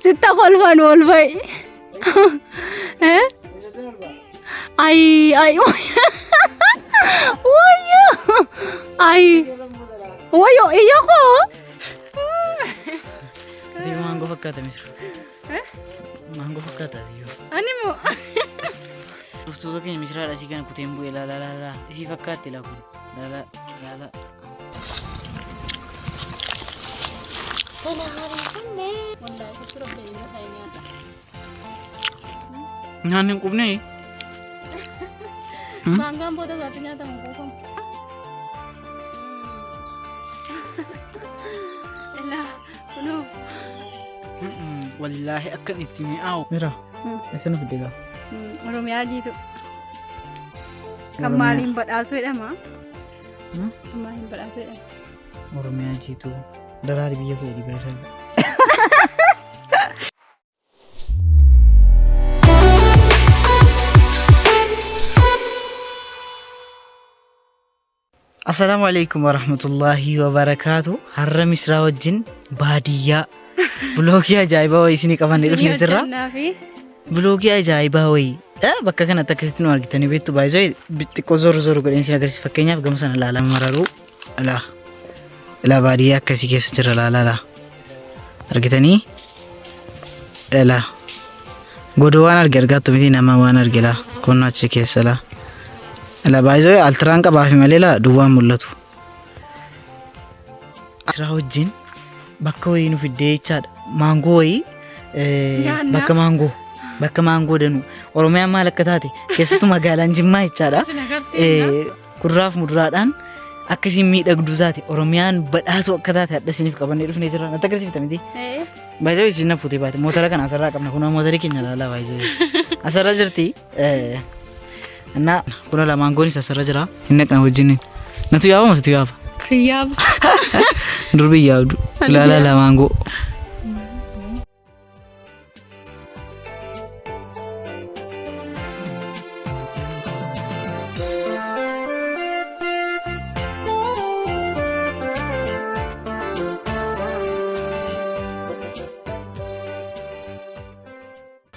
Sitta kolfan olbay. Ay. Wayo. Ay. Wayo, iya ko. Di mango fakkaata misru. Mango fakkaata siyo. Ani mo. Ruftoota keenya misraadha asii kana kuteen bu'ee la. Isii fakkaatti laa kun. La. Nyaanni hin qubne. Mangaan booda gaati nyaata hin quufamu. Kunoo. Wallaahi akkan itti mi'aawu. Mira. Isin fidega. Oromiyaa jiitu. Kan maaliin badhaatu jedhama? Kan maaliin badhaatu jedhama? Oromiyaa jiitu. Daraari biyya koo edii bira. Assalamualaikum warahmatullahi wabarakatuh. Har'a misraa wajjin baadiyyaa vloogii ajaa'ibaa wayii isinii qabannee dhufnee jirra. Vloogii ajaa'ibaa wayii bakka kanatti akkasitti nu argitanii beektu baay'ee xiqqoo zoru godheen isin agarsiisa. Fakkeenyaaf gama sana ilaalaa mararuu ilaa baadiyyaa akkasii keessa jira ilaalaa argitanii ilaa godoo waan argattu miti nama waan argila kun achi keessa laa. La baay'ee altiraan qabaa fi malee la duwwaan mul'atu. Misraa wajjin bakka wayii nu fiddee jechaadha. Maangoo wayii bakka maangoo danuu. Oromiyaan maal akka taate keessattuu magaalaan Jimmaa jechaadha. Kuduraaf muduraadhaan akkasiin miidhagduu taate Oromiyaan badhaasoo akka taate hadda isiniif qabannee dhufnee jirra. Natti agarsiifta miti? Baay'ee isin na fuutee baate motora kana asirraa qabna. Kun motorii keenya laalaa baay'ee asirra jirti. Nah, kuna la mango ni sasara jira. Hinnek na wajjin. Natu yaaba masitu yaaba? Yaaba. Durbi yaabdu. La mango.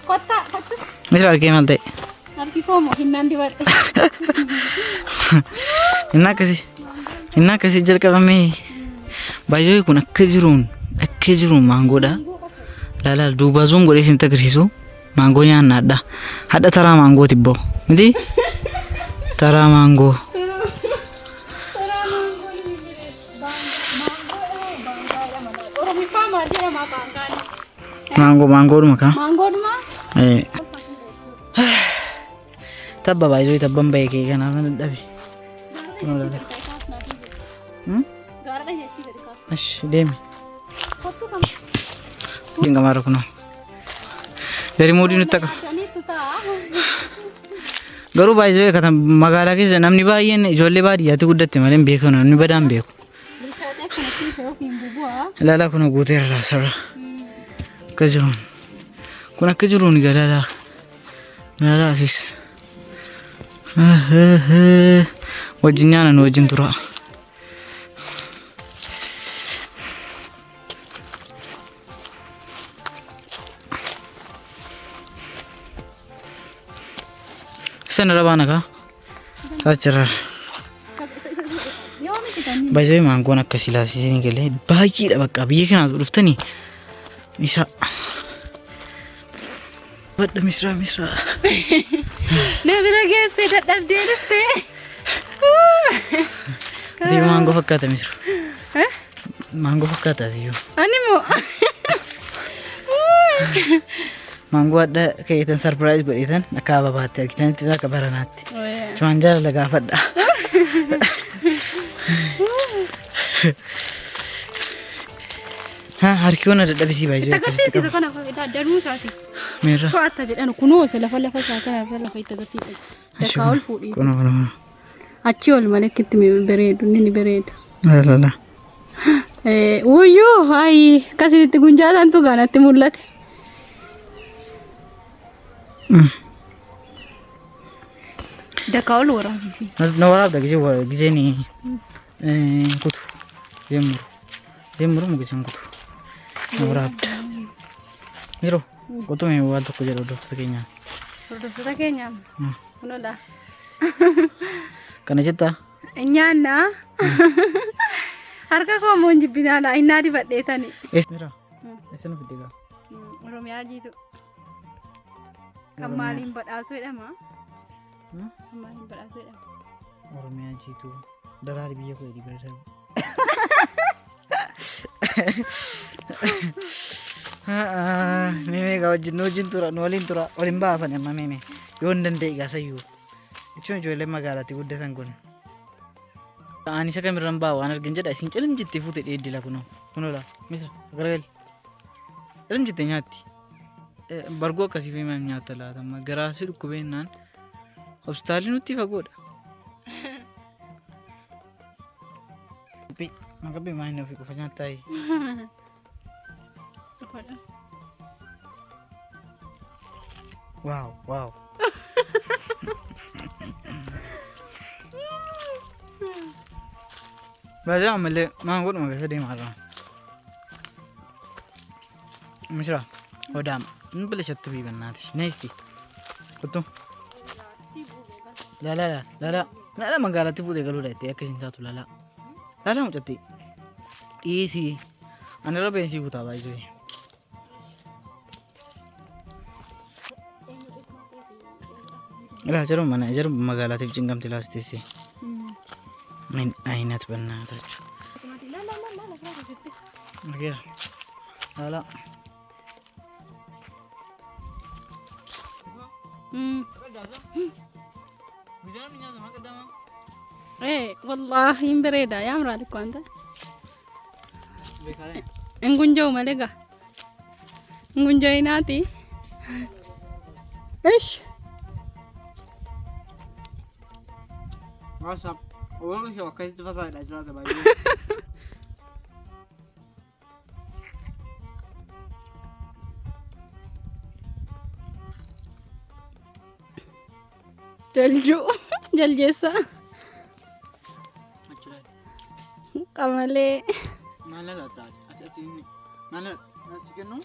Kota. Misra arke malte. Como hinaan dibadhe. Hinna akkasii jalqabamee baay'ee kun akka jiruun maangoodha. Laala duuba zuun godhee isinitti agarsiisu maangoo nyaannaadha. Hadha taraa maangoo tibboo miti taraa maangoo. Maangoodhuma kaa. Tabba baay'ee tabban bahee kee kanaaf nan dadhabe. Ash deemi. Dinga mara kuno. Dari mudi nuti taka. Garuu baay'ee kata magaalaa keessa namni baay'een ijoollee baadiyyaatti guddatte malee hin beekan namni badaan beeku. Ilaalaa kun guuteera laasarra. Akka jiruun kun akka jiruun galaalaa ilaalaa asis. Wajjin nyaanan wajjin tura. Sana rabana ka? Sachirar. Baay'ee maangoon akkasii laasisanii galee baay'eedha bakka biyya kanaas dhuftanii isa. Badda misraa. Namni rageessee dadhabdee dhuftee. Di maangoo fakkaata misru. Maangoo fakkaata siyyuu. Ani moo. Maangoo adda keetan surprise godhetan akka ababaatti argitanitti akka baranaatti. Cumaan jaalala gaafadha. Harki ona dadhabisii baay'ee akkasitti qaba. Kana danuu isaati. Meerra. To'atta jedhan kunoo isa lafa isaa kana lafa itti agarsiisa. Dakkaa ol fuudhii. Kunoo. Achi ol malee itti bareedu ni bareeda. Lala. Uyyuu hayi akkasitti gunjaataan tu gaanatti mul'ate. Dakkaa ol waraabi. Na waraabda gizee ni kutu. Jemuru mugizeen kutu. Na waraabda. Miro, kau me waan tokko jedhu hordoftoota keenya. Hordoftoota keenya. Kunoodha. Kana jettaa? Nyaanna. Harka koo moon jibbinaadha. Innaa dibadheetani. Mira, eessa nu fidde gaa? Oromiyaa jiitu. Kan maaliin badhaatu jedhama? Kan maaliin badhaatu jedhama? Oromiyaa jiitu. Daraari biyya koo edii bira Meme kau wajjin tura waliin tura waliin baafan amma meme yoo hin danda'e gaasayyuu jechuun ijoollee magaalaatti guddatan kun ani isa kamirran baa waan argin jedha isin calim jettee fuute dheeddila kunoo misra garagal calim jettee nyaatti bargoo akkasii fi maam nyaatta laatama garaasi dhukkubeenaan hospitaalii nutti fagoodha. Magabi main ofii qofa nyaattaayi. Wow. Baca amalee maan godhuma keessa deemaa jira. Mishra hodaam inni bilishatti fi bannaati neesti kottu. Lala magaalatti fuudhee galuudha itti akka isin taatu lala. Lala mucatti dhiisii ani irra beensii kutaa baay'ee. Ila jarum mana jarum magaalatiif cingamti laasteessi. Min aynat bannaata jechuudha. Argeera. Lala. والله بريدة يا مراد كوانتا نقول مالك نقول جايناتي ايش WhatsApp أول شيء وكيف تفصل الأجواء تبعي جلجو جلجسة قملي ما لا تاج أتأتيني ما لا تسكنوا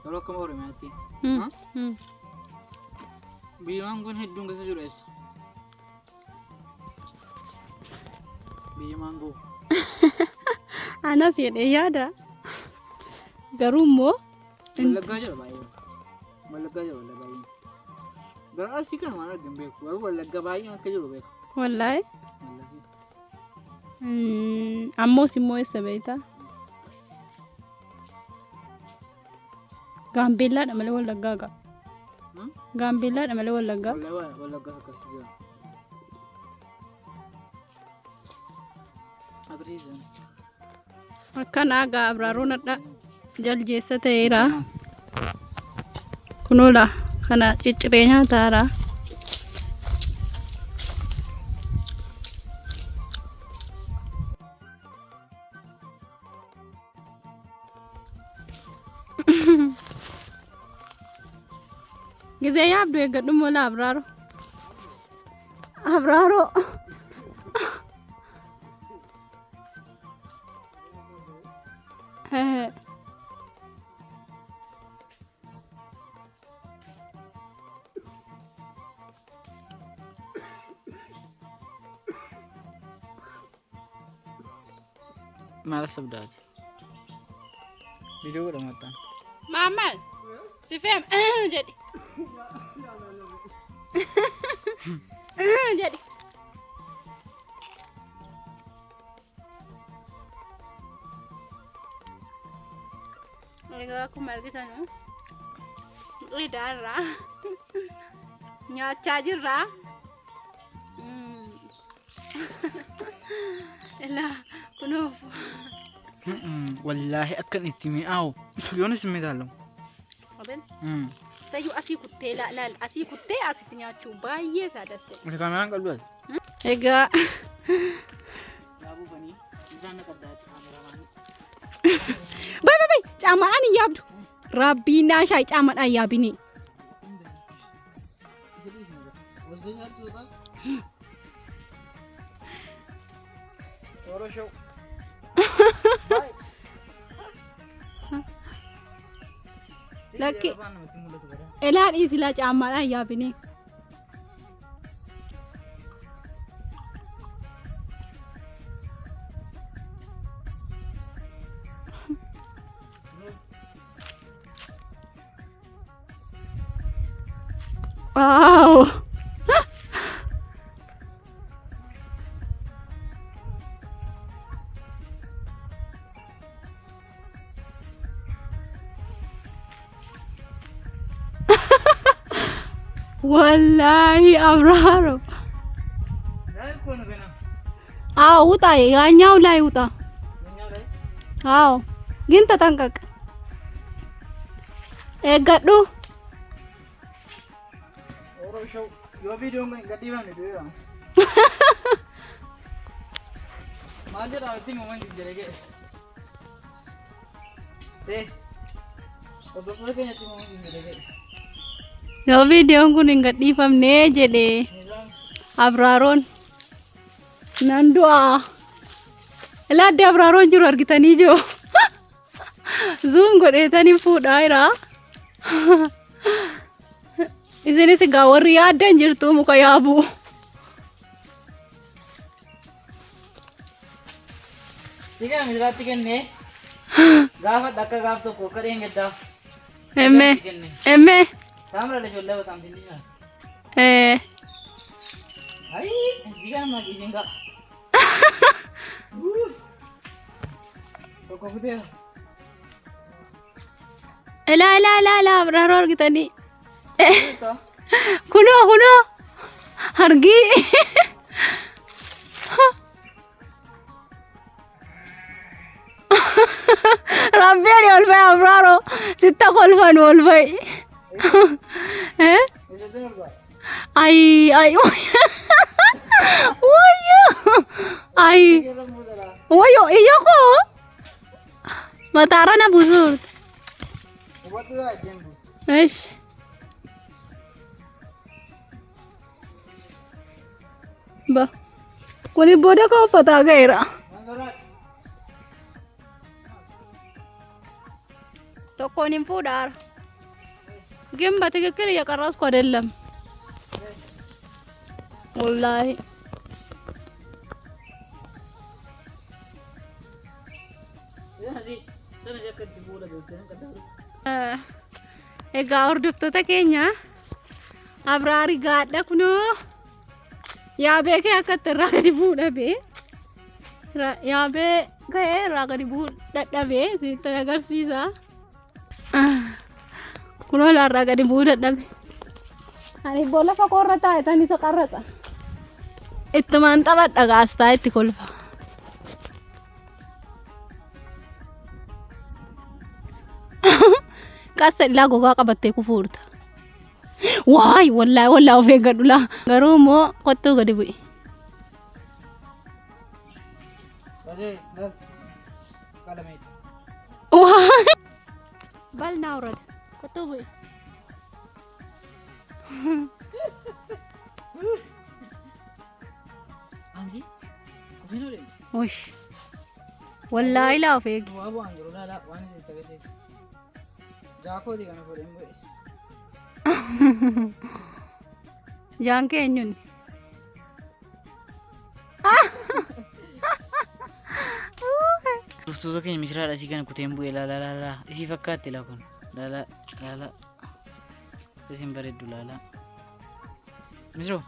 kalau kamu orang mati, biang pun hidung kesal jual es, biang manggo. Anak sih ada, garumo. Balaga aja lah bayi. Berarti kan mana gembek, baru balaga bayi yang kerja lebih. Wallahi. Ammo si mo sabeta. Gambela na mali walaga ga. Gambela na mali walaga. Walaga kasih. Agreezen. Kan aga abraro nada jaljesa ta'eera. Kunoodha kana cicciree taara. Gize yaabdu eeggadhu mola abraaro. Malas sabda. Video udah matang. Mamal. Si Fem jadi. Jadi. Aku malgi sana. Lidara. Nyacha jirra. Elah kuno. Wallahi akan itimi aw. Yonis medalo. Abel. Sayu asii kuttee laal asii kuttee asitti nyaachuu baay'ee saadase. Masa kameraan qalbii. Egaa. Daabuu banii bishaan naqaddaati kameraan. Bay caamaan hin yaabdu. Rabbiinaa shaayii caamadhaan yaabini. Laki elaan isila caamaadhaan yaabine. Wow. Wallahi Abraro. Uta ya nyau lai uta. Ginta tangkak. Gaddu. Yo video में गड्डी में नहीं रहा मालूम है ऐसे मोमेंट दिखेंगे ते और दूसरे के ऐसे मोमेंट दिखेंगे yo video ko ning gadi fam ne jede Abraron nandua ela de Abraron juro argitani jo zoom gode tani food aira isini se gawari ada jirtu muka yabu ठीक है मिला चिकन ने गाव डक्का गाव तो को करेंगे दा एमे Kamera le jolle batam dindi na. Ai, jigan ma gisinga. To ko kude. Ela Abraro kita ni. Kuno hargi. Rabbi ni olbay Abraro. Sitta kolfan olbay. Ay Woyo iya ko matara na busur Eish ba kuni boda ko pata gaira to konin pudar Game ba tiga kali ya karas ko adelam. Wallahi. Ega orduf ta kenya. Abrari gadda kuno. Ya be ke akaterra di buda be. Ya be ke raga di buda be sita agar sisa. Kuno la raga di buda dabe. Ani bola fa korrata eta ni sakarrata. Ittu mantaba dagasta itti kolfa. Kasa lago ga kabatte ku furta. Wai wallahi ofe gadula. Garu mo kottu gadi bui. Wai. Bal naurad. Kottu bui. Anji, kufino le. Oy. Wallahi la feg. Wabu anjuru la wani se tagase. Jako di kana pore mboy. Janke enyun. Tuh kayaknya misra ada sih kan kutembu la isi fakkat la kon la Kesim bare dulala. Misro.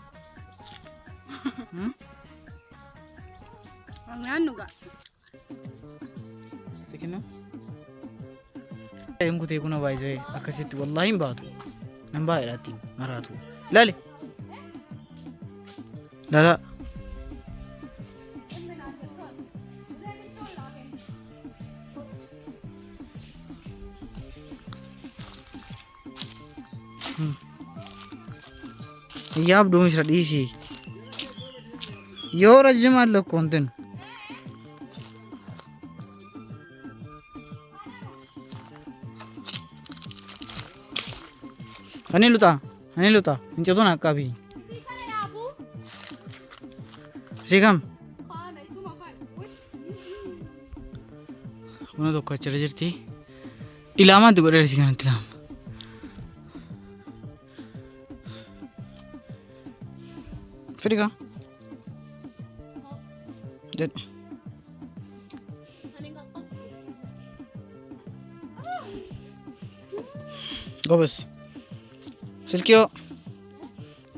Anu ga. Tekino. Yang ku tekuna baize akasitu wallahi baatu. Namba irati maratu. Lale. Lala. Ya abdu misra diisi. Yo rajma lo konten. Ani luta. Ince tu nak kabi. Sigam. buna tokko achirra jirti. Ilaamaatti godhee arsi kanatti ilaama. Firiga. Jedhu. Gobes. Silkii hoo.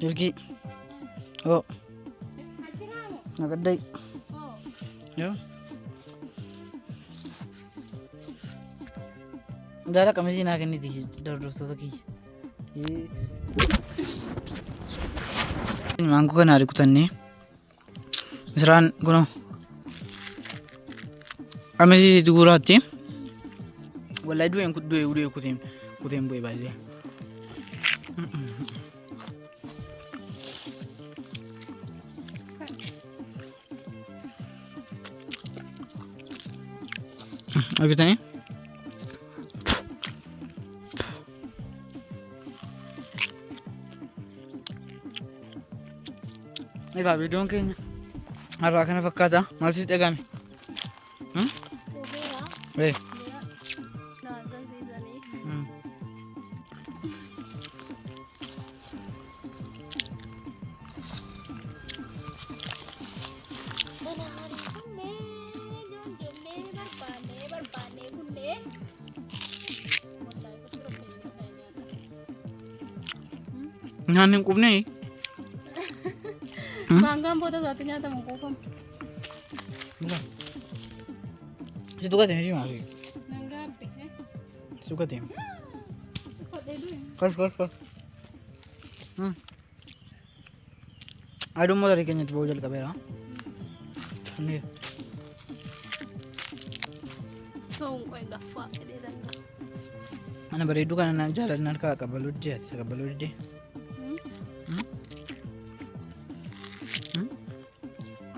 Silkii. Hoo. Nagaddai. Yo. Dara kamisii naa kenniti hordoftoota kiyya. Maangoo kana kutannee misiraan kunoo kamisii gurraatti wallahi du'e kuteen bu'ee baay'ee. Argitanii? Egaa viidiyoon keenya har'aa kana fakkaata. Maal sitti dhagahame? Nyaanni hin qubne. Manggaan booda isaatti nyaatamu quufamu. Situ gateemi si maali? Manggaan biqee. Situ gateemi. Kodhee du'e. Kos. Aduun mootarii keenyatti ba'uu jalqabeera. Ta'uun qo'ee gaffaa jedhee danda'a. Mana bareedduu kana jaaladhan harkaa qabbaluu didee.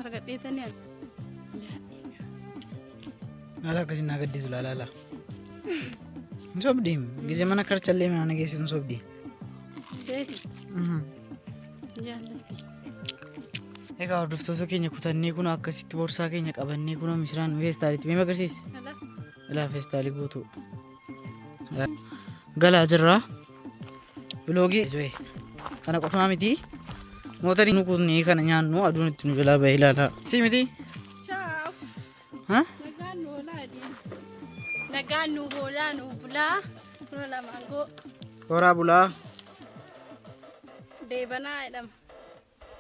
Argadheetanii Ala akkasiin naa gaddisu laala. Hin sobdiin gisee mana karchallee mana geessisu hin sobdiin. beeki. Jaallatti. Egaa hordoftoota keenya kutannee kun akkasitti boorsaa keenya qabannee kun misiraan feestaalitti mee agarsiisi. Ilaa feestaalii guutuu. Galaa jirra. Biloogii kana qofaa miti. Mootarii nu kunnee kana nyaannu aduun itti nu jalaa bahee ilaala. Si miti? Ciao. Ha? Nagaan nu hoolaa nu bulaa. Lola maangoo. Horaa bulaa. Deebanaa jedhama.